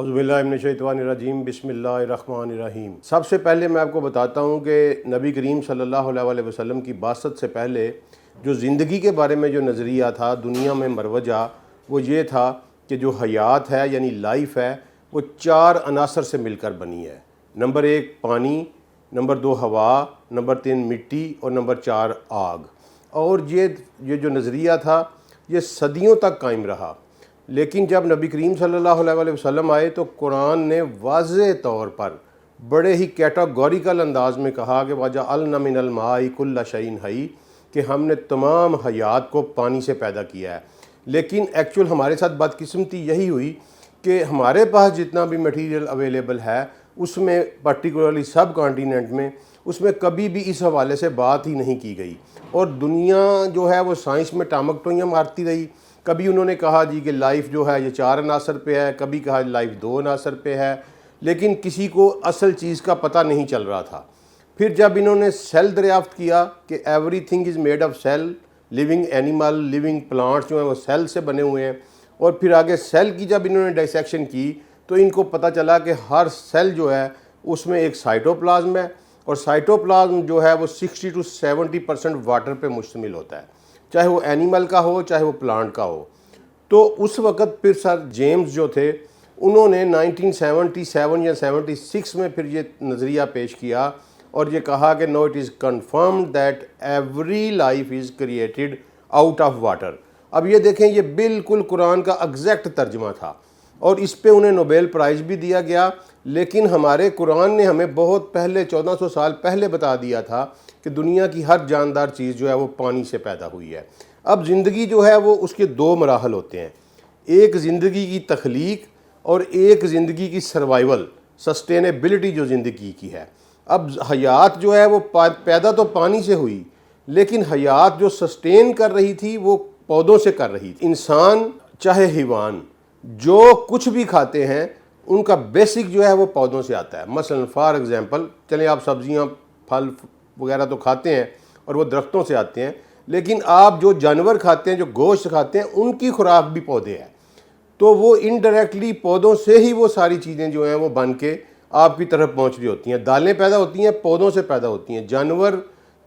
اعوذ باللہ من الشیطان الرجیم بسم اللہ الرحمن الرحیم۔ سب سے پہلے میں آپ کو بتاتا ہوں کہ نبی کریم صلی اللہ علیہ وسلم کی بعثت سے پہلے جو زندگی کے بارے میں جو نظریہ تھا دنیا میں مروجہ، وہ یہ تھا کہ جو حیات ہے یعنی لائف ہے وہ 4 عناصر سے مل کر بنی ہے۔ نمبر 1 پانی، نمبر 2 ہوا، نمبر 3 مٹی اور نمبر 4 آگ۔ اور یہ جو نظریہ تھا یہ صدیوں تک قائم رہا، لیکن جب نبی کریم صلی اللہ علیہ وسلم آئے تو قرآن نے واضح طور پر بڑے ہی کیٹاگوریکل انداز میں کہا کہ وَجَعَلْنَا مِنَ الْمَاءِ كُلَّ شَيْءٍ حَيٍّ، کہ ہم نے تمام حیات کو پانی سے پیدا کیا ہے۔ لیکن ایکچول ہمارے ساتھ بدقسمتی یہی ہوئی کہ ہمارے پاس جتنا بھی مٹیریل اویلیبل ہے اس میں پرٹیکولرلی سب کانٹیننٹ میں اس میں کبھی بھی اس حوالے سے بات ہی نہیں کی گئی، اور دنیا جو ہے وہ سائنس میں ٹامکٹوئیاں مارتی رہی۔ کبھی انہوں نے کہا جی کہ لائف جو ہے یہ 4 عناصر پہ ہے، کبھی کہا لائف 2 عناصر پہ ہے، لیکن کسی کو اصل چیز کا پتہ نہیں چل رہا تھا۔ پھر جب انہوں نے سیل دریافت کیا کہ everything is made of cell, living animal, living plants جو ہیں وہ سیل سے بنے ہوئے ہیں، اور پھر آگے سیل کی جب انہوں نے ڈائسیکشن کی تو ان کو پتہ چلا کہ ہر سیل جو ہے اس میں ایک سائٹوپلازم ہے، اور سائٹوپلازم جو ہے وہ 60 to 70% واٹر پہ مشتمل ہوتا ہے، چاہے وہ اینیمل کا ہو چاہے وہ پلانٹ کا ہو۔ تو اس وقت پھر سر جیمز جو تھے انہوں نے 1977 یا 76 میں پھر یہ نظریہ پیش کیا اور یہ کہا کہ no it is confirmed that every life is created out of water. اب یہ دیکھیں یہ بالکل قرآن کا ایگزیکٹ ترجمہ تھا، اور اس پہ انہیں نوبیل پرائز بھی دیا گیا۔ لیکن ہمارے قرآن نے ہمیں بہت پہلے 1400 سال پہلے بتا دیا تھا کہ دنیا کی ہر جاندار چیز جو ہے وہ پانی سے پیدا ہوئی ہے۔ اب زندگی جو ہے وہ اس کے 2 مراحل ہوتے ہیں، ایک زندگی کی تخلیق اور ایک زندگی کی سروائیول، سسٹینیبلٹی جو زندگی کی ہے۔ اب حیات جو ہے وہ پیدا تو پانی سے ہوئی، لیکن حیات جو سسٹین کر رہی تھی وہ پودوں سے کر رہی تھی۔ انسان چاہے حیوان جو کچھ بھی کھاتے ہیں ان کا بیسک جو ہے وہ پودوں سے آتا ہے۔ مثلا فار ایگزامپل چلیں آپ سبزیاں پھل وغیرہ تو کھاتے ہیں اور وہ درختوں سے آتے ہیں، لیکن آپ جو جانور کھاتے ہیں، جو گوشت کھاتے ہیں، ان کی خوراک بھی پودے ہیں، تو وہ انڈائریکٹلی پودوں سے ہی وہ ساری چیزیں جو ہیں وہ بن کے آپ کی طرف پہنچ رہی ہوتی ہیں۔ دالیں پیدا ہوتی ہیں پودوں سے پیدا ہوتی ہیں، جانور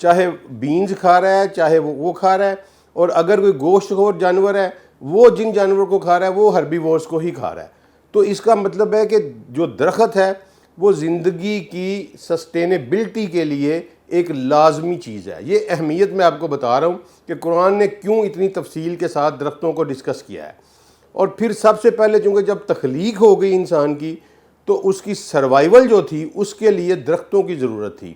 چاہے بینز کھا رہا ہے چاہے وہ کھا رہا ہے، اور اگر کوئی گوشت خور جانور ہے وہ جن جانور کو کھا رہا ہے وہ ہربیورس کو ہی کھا رہا ہے۔ تو اس کا مطلب ہے کہ جو درخت ہے وہ زندگی کی سسٹینیبلٹی کے لیے ایک لازمی چیز ہے۔ یہ اہمیت میں آپ کو بتا رہا ہوں کہ قرآن نے کیوں اتنی تفصیل کے ساتھ درختوں کو ڈسکس کیا ہے۔ اور پھر سب سے پہلے چونکہ جب تخلیق ہو گئی انسان کی تو اس کی سروائیول جو تھی اس کے لیے درختوں کی ضرورت تھی۔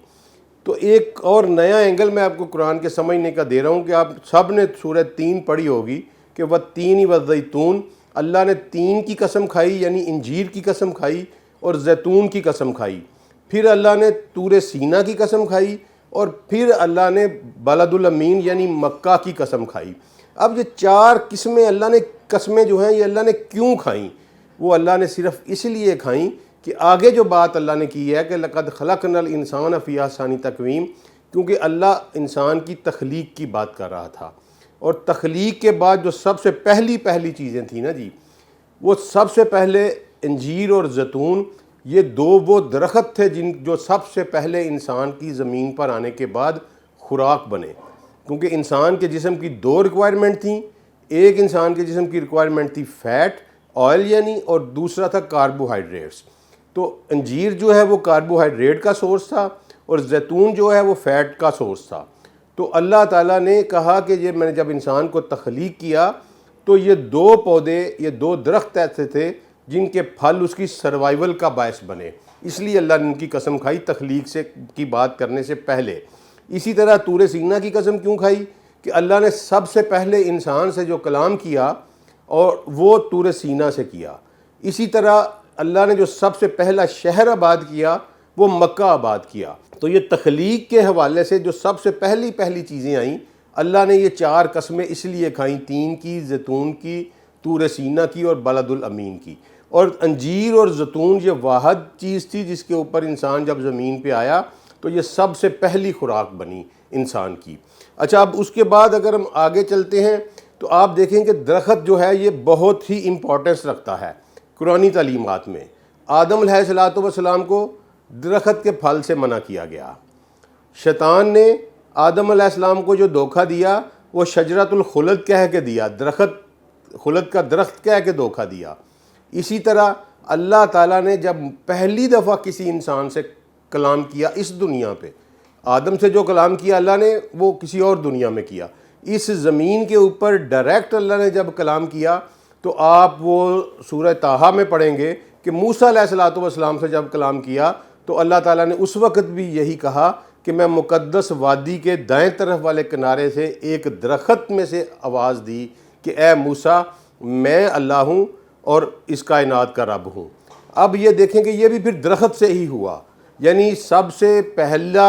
تو ایک اور نیا اینگل میں آپ کو قرآن کے سمجھنے کا دے رہا ہوں کہ آپ سب نے سورہ 3 پڑھی ہوگی کہ وَالتِّینِ وَالزَّیتُونِ، اللہ نے تین کی قسم کھائی یعنی انجیر کی قسم کھائی اور زیتون کی قسم کھائی، پھر اللہ نے طور سینا کی قسم کھائی، اور پھر اللہ نے بلد الامین یعنی مکہ کی قسم کھائی۔ اب یہ 4 قسمیں اللہ نے قسمیں جو ہیں یہ اللہ نے کیوں کھائیں؟ وہ اللہ نے صرف اس لیے کھائیں کہ آگے جو بات اللہ نے کی ہے کہ لَقَدْ خَلَقْنَا الْإِنسَانَ فِي أَحْسَنِ تَقْوِيمٍ، کیونکہ اللہ انسان کی تخلیق کی بات کر رہا تھا، اور تخلیق کے بعد جو سب سے پہلی چیزیں تھیں نا جی، وہ سب سے پہلے انجیر اور زیتون، یہ 2 وہ درخت تھے جو سب سے پہلے انسان کی زمین پر آنے کے بعد خوراک بنے، کیونکہ انسان کے جسم کی 2 ریکوائرمنٹ تھیں۔ ایک انسان کے جسم کی ریکوائرمنٹ تھی فیٹ، آئل یعنی، اور دوسرا تھا کاربوہائیڈریٹس۔ تو انجیر جو ہے وہ کاربوہائیڈریٹ کا سورس تھا اور زیتون جو ہے وہ فیٹ کا سورس تھا۔ تو اللہ تعالیٰ نے کہا کہ یہ میں نے جب انسان کو تخلیق کیا تو یہ 2 پودے، یہ 2 درخت ایسے تھے جن کے پھل اس کی سروائیول کا باعث بنے، اس لیے اللہ نے ان کی قسم کھائی تخلیق سے کی بات کرنے سے پہلے۔ اسی طرح طور سینا کی قسم کیوں کھائی؟ کہ اللہ نے سب سے پہلے انسان سے جو کلام کیا اور وہ طور سینا سے کیا۔ اسی طرح اللہ نے جو سب سے پہلا شہر آباد کیا وہ مکہ آباد کیا۔ تو یہ تخلیق کے حوالے سے جو سب سے پہلی چیزیں آئیں، اللہ نے یہ 4 قسمیں اس لیے کھائیں، 3 کی، زیتون کی، طور سینا کی اور بلد الامین کی۔ اور انجیر اور زیتون یہ واحد چیز تھی جس کے اوپر انسان جب زمین پہ آیا تو یہ سب سے پہلی خوراک بنی انسان کی۔ اچھا، اب اس کے بعد اگر ہم آگے چلتے ہیں تو آپ دیکھیں کہ درخت جو ہے یہ بہت ہی امپورٹنس رکھتا ہے۔ قرآنی تعلیمات میں آدم علیہ الصلوۃ والسلام کو درخت کے پھل سے منع کیا گیا. شیطان نے آدم علیہ السلام کو جو دھوکہ دیا وہ شجرۃ الخلد کہہ کے دیا، خلد کا درخت کہہ کے دھوکہ دیا. اسی طرح اللہ تعالیٰ نے جب پہلی دفعہ کسی انسان سے کلام کیا اس دنیا پہ، آدم سے جو کلام کیا اللہ نے وہ کسی اور دنیا میں کیا. اس زمین کے اوپر ڈائریکٹ اللہ نے جب کلام کیا تو آپ وہ سورہ طٰہٰ میں پڑھیں گے کہ موسیٰ علیہ الصلوۃ والسلام سے جب کلام کیا تو اللہ تعالیٰ نے اس وقت بھی یہی کہا کہ میں مقدس وادی کے دائیں طرف والے کنارے سے ایک درخت میں سے آواز دی کہ اے موسیٰ میں اللہ ہوں اور اس کائنات کا رب ہوں. اب یہ دیکھیں کہ یہ بھی پھر درخت سے ہی ہوا، یعنی سب سے پہلا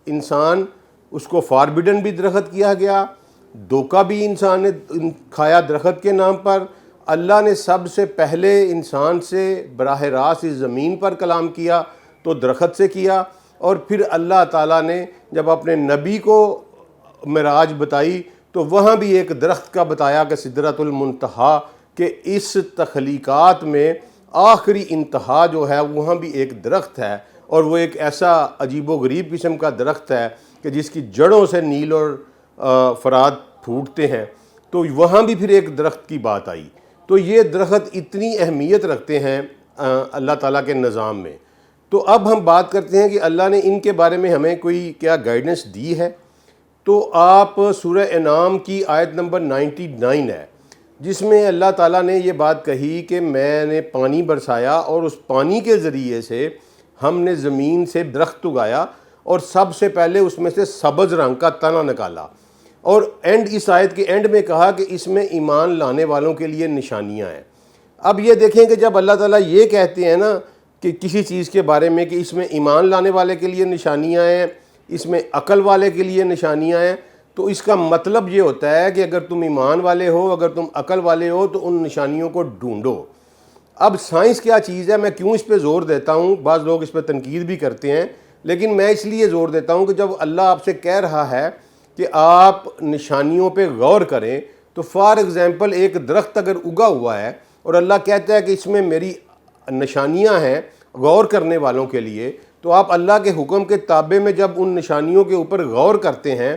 انسان اس کو فاربیڈن بھی درخت کیا گیا، دھوکہ بھی انسان نے کھایا درخت کے نام پر. اللہ نے سب سے پہلے انسان سے براہ راست اس زمین پر کلام کیا تو درخت سے کیا، اور پھر اللہ تعالیٰ نے جب اپنے نبی کو معراج بتائی تو وہاں بھی ایک درخت کا بتایا کہ سدرۃ المنتہا، کہ اس تخلیقات میں آخری انتہا جو ہے وہاں بھی ایک درخت ہے، اور وہ ایک ایسا عجیب و غریب قسم کا درخت ہے کہ جس کی جڑوں سے نیل اور فرات پھوٹتے ہیں. تو وہاں بھی پھر ایک درخت کی بات آئی. تو یہ درخت اتنی اہمیت رکھتے ہیں اللہ تعالیٰ کے نظام میں. تو اب ہم بات کرتے ہیں کہ اللہ نے ان کے بارے میں ہمیں کوئی کیا گائیڈنس دی ہے. تو آپ سورہ انعام کی آیت نمبر 99 ہے جس میں اللہ تعالیٰ نے یہ بات کہی کہ میں نے پانی برسایا اور اس پانی کے ذریعے سے ہم نے زمین سے درخت اگایا اور سب سے پہلے اس میں سے سبز رنگ کا تنا نکالا، اور اس آیت کے اینڈ میں کہا کہ اس میں ایمان لانے والوں کے لیے نشانیاں ہیں. اب یہ دیکھیں کہ جب اللہ تعالیٰ یہ کہتے ہیں نا کہ کسی چیز کے بارے میں کہ اس میں ایمان لانے والے کے لیے نشانیاں ہیں، اس میں عقل والے کے لیے نشانیاں ہیں، تو اس کا مطلب یہ ہوتا ہے کہ اگر تم ایمان والے ہو، اگر تم عقل والے ہو تو ان نشانیوں کو ڈھونڈو. اب سائنس کیا چیز ہے، میں کیوں اس پہ زور دیتا ہوں، بعض لوگ اس پہ تنقید بھی کرتے ہیں، لیکن میں اس لیے زور دیتا ہوں کہ جب اللہ آپ سے کہہ رہا ہے کہ آپ نشانیوں پہ غور کریں، تو فار ایگزامپل ایک درخت اگر اگا ہوا ہے اور اللہ کہتا ہے کہ اس میں میری نشانیاں ہیں غور کرنے والوں کے لیے، تو آپ اللہ کے حکم کے تابع میں جب ان نشانیوں کے اوپر غور کرتے ہیں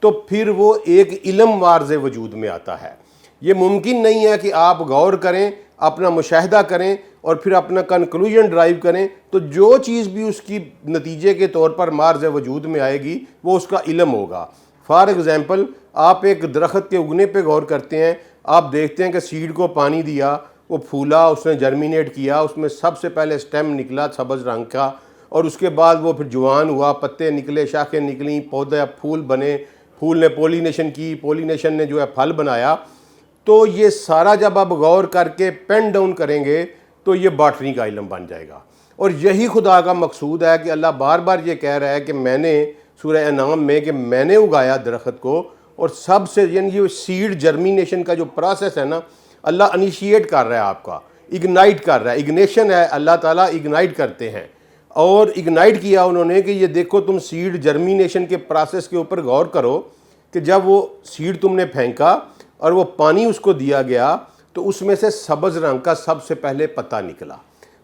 تو پھر وہ ایک علم واضح وجود میں آتا ہے. یہ ممکن نہیں ہے کہ آپ غور کریں، اپنا مشاہدہ کریں اور پھر اپنا کنکلوژن ڈرائیو کریں تو جو چیز بھی اس کی نتیجے کے طور پر مارز وجود میں آئے گی وہ اس کا علم ہوگا. فار ایگزامپل آپ ایک درخت کے اگنے پہ غور کرتے ہیں، آپ دیکھتے ہیں کہ سیڈ کو پانی دیا، وہ پھولا، اس نے جرمینیٹ کیا، اس میں سب سے پہلے سٹیم نکلا سبز رنگ کا، اور اس کے بعد وہ پھر جوان ہوا، پتے نکلے، شاخیں نکلیں، پودے پھول بنے، پھول نے پولینیشن کی، پولینیشن نے جو ہے پھل بنایا. تو یہ سارا جب آپ غور کر کے پین ڈاؤن کریں گے تو یہ باٹنی کا علم بن جائے گا. اور یہی خدا کا مقصود ہے کہ اللہ بار بار یہ کہہ رہا ہے کہ میں نے سورہ انعام میں کہ میں نے اگایا درخت کو، اور سب سے یعنی یہ سیڈ جرمینیشن کا جو پروسیس ہے نا اللہ انیشیٹ کر رہا ہے، آپ کا اگنائٹ کر رہا ہے. اگنیشن ہے، اللہ تعالیٰ اگنائٹ کرتے ہیں، اور اگنائٹ کیا انہوں نے کہ یہ دیکھو تم سیڈ جرمینیشن کے پروسیس کے اوپر غور کرو کہ جب وہ سیڈ تم نے پھینکا اور وہ پانی اس کو دیا گیا تو اس میں سے سبز رنگ کا سب سے پہلے پتا نکلا.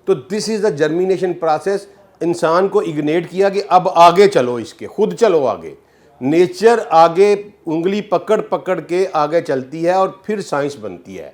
تو دس از دا جرمینیشن پروسیس. انسان کو اگنیٹ کیا کہ اب آگے چلو، اس کے خود چلو آگے. نیچر آگے انگلی پکڑ پکڑ کے آگے چلتی ہے اور پھر سائنس بنتی ہے.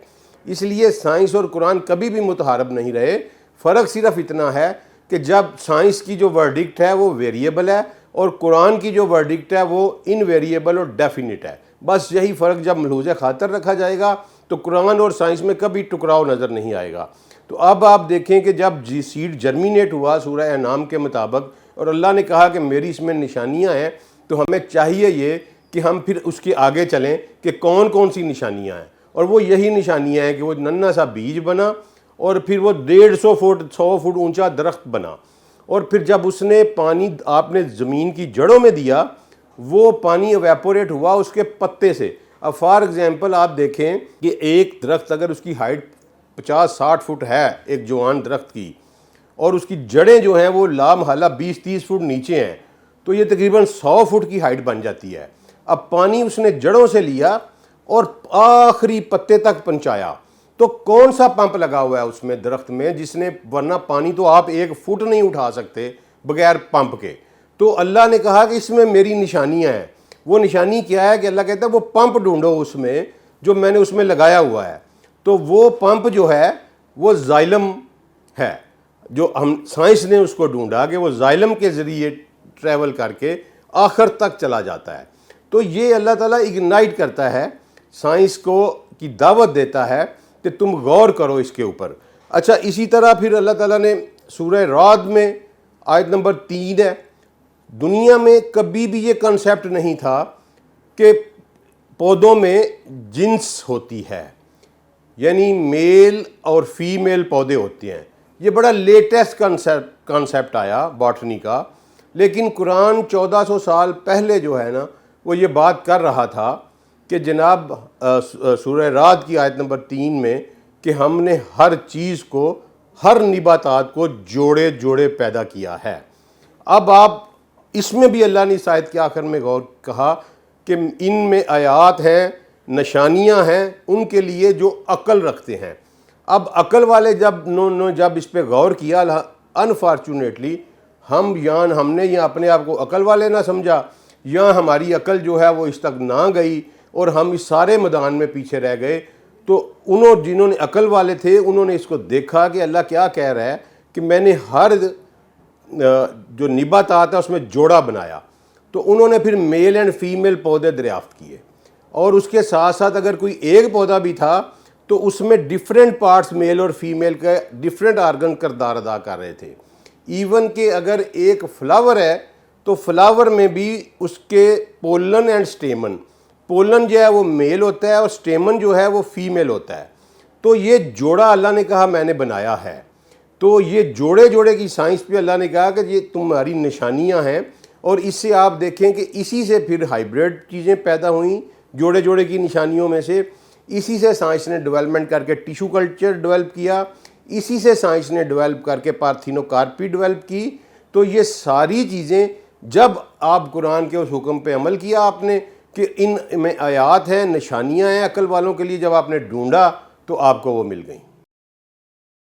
اس لیے سائنس اور قرآن کبھی بھی متحارب نہیں رہے. فرق صرف اتنا ہے کہ جب سائنس کی جو ورڈکٹ ہے وہ ویریبل ہے اور قرآن کی جو ورڈکٹ ہے وہ انویریبل اور ڈیفینٹ ہے. بس یہی فرق جب ملحوظ خاطر رکھا جائے گا تو قرآن اور سائنس میں کبھی ٹکراؤ نظر نہیں آئے گا. تو اب آپ دیکھیں کہ جب سیڈ جرمینیٹ ہوا سورہ انعام کے مطابق اور اللہ نے کہا کہ میری اس میں نشانیاں ہیں، تو ہمیں چاہیے یہ کہ ہم پھر اس کے آگے چلیں کہ کون کون سی نشانیاں ہیں. اور وہ یہی نشانیاں ہیں کہ وہ ننھا سا بیج بنا اور پھر وہ 150 فٹ 100 فٹ اونچا درخت بنا، اور پھر جب اس نے پانی آپ نے زمین کی جڑوں میں دیا وہ پانی ایویپوریٹ ہوا اس کے پتے سے. اب فار ایگزامپل آپ دیکھیں کہ ایک درخت اگر اس کی ہائٹ 50-60 فٹ ہے ایک جوان درخت کی، اور اس کی جڑیں جو ہیں وہ لامحالہ 20-30 فٹ نیچے ہیں، تو یہ تقریباً 100 فٹ کی ہائٹ بن جاتی ہے. اب پانی اس نے جڑوں سے لیا اور آخری پتے تک پہنچایا تو کون سا پمپ لگا ہوا ہے اس میں درخت میں جس نے، ورنہ پانی تو آپ 1 فٹ نہیں اٹھا سکتے بغیر پمپ کے. تو اللہ نے کہا کہ اس میں میری نشانیاں ہیں. وہ نشانی کیا ہے کہ اللہ کہتا ہے وہ پمپ ڈھونڈو اس میں جو میں نے اس میں لگایا ہوا ہے. تو وہ پمپ جو ہے وہ زائلم ہے، جو ہم سائنس نے اس کو ڈھونڈا کہ وہ زائلم کے ذریعے ٹریول کر کے آخر تک چلا جاتا ہے. تو یہ اللہ تعالیٰ اگنائٹ کرتا ہے، سائنس کو کی دعوت دیتا ہے کہ تم غور کرو اس کے اوپر. اچھا، اسی طرح پھر اللہ تعالیٰ نے سورہ رعد میں آیت نمبر 3 ہے، دنیا میں کبھی بھی یہ کنسیپٹ نہیں تھا کہ پودوں میں جنس ہوتی ہے، یعنی میل اور فیمیل پودے ہوتے ہیں. یہ بڑا لیٹسٹ کنسیپٹ آیا باٹنی کا، لیکن قرآن 1400 سال پہلے جو ہے نا وہ یہ بات کر رہا تھا کہ جناب سورہ رعد کی آیت نمبر 3 میں کہ ہم نے ہر چیز کو، ہر نباتات کو جوڑے جوڑے پیدا کیا ہے. اب آپ اس میں بھی اللہ نے اس آیت کے آخر میں غور کہا کہ ان میں آیات ہیں، نشانیاں ہیں ان کے لیے جو عقل رکھتے ہیں. اب عقل والے جب اس پہ غور کیا، انفارچونیٹلی ہم نے یا اپنے آپ کو عقل والے نہ سمجھا، یا ہماری عقل جو ہے وہ اس تک نہ گئی اور ہم اس سارے میدان میں پیچھے رہ گئے. تو جنہوں نے عقل والے تھے انہوں نے اس کو دیکھا کہ اللہ کیا کہہ رہا ہے کہ میں نے ہر جو نباتات ہے اس میں جوڑا بنایا. تو انہوں نے پھر میل اینڈ فیمیل پودے دریافت کیے، اور اس کے ساتھ ساتھ اگر کوئی ایک پودا بھی تھا تو اس میں ڈیفرنٹ پارٹس میل اور فیمیل کے ڈیفرنٹ آرگن کردار ادا کر رہے تھے. ایون کہ اگر ایک فلاور ہے تو فلاور میں بھی اس کے پولن اینڈ سٹیمن، پولن جو ہے وہ میل ہوتا ہے اور سٹیمن جو ہے وہ فیمیل ہوتا ہے. تو یہ جوڑا اللہ نے کہا میں نے بنایا ہے. تو یہ جوڑے جوڑے کی سائنس پہ اللہ نے کہا کہ یہ تمہاری نشانیاں ہیں، اور اس سے آپ دیکھیں کہ اسی سے پھر ہائیبریڈ چیزیں پیدا ہوئیں جوڑے جوڑے کی نشانیوں میں سے. اسی سے سائنس نے ڈیولپمنٹ کر کے ٹیشو کلچر ڈیولپ کیا، اسی سے سائنس نے ڈیولپ کر کے پارتھینوکارپی ڈیولپ کی. تو یہ ساری چیزیں جب آپ قرآن کے اس حکم پہ عمل کیا آپ نے کہ ان میں آیات ہیں، نشانیاں ہیں عقل والوں کے لیے، جب آپ نے ڈھونڈا تو آپ کو وہ مل گئیں.